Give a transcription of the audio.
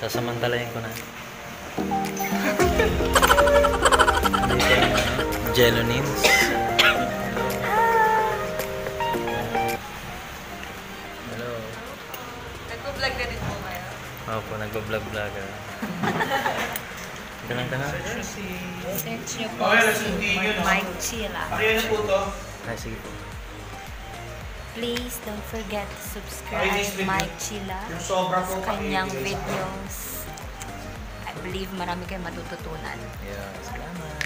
Sasamantalayin ko na. Jelonins. Hello. Nagpo-vlog na rin po kayo? Opo, nagpo-vlog-vlog. Ganang ka na? Search niyo po si Mike Chilla. Ay, sige po. Please don't forget to subscribe Mike Chilla sa kanyang videos. I believe marami kayong matututunan. Yeah, salamat.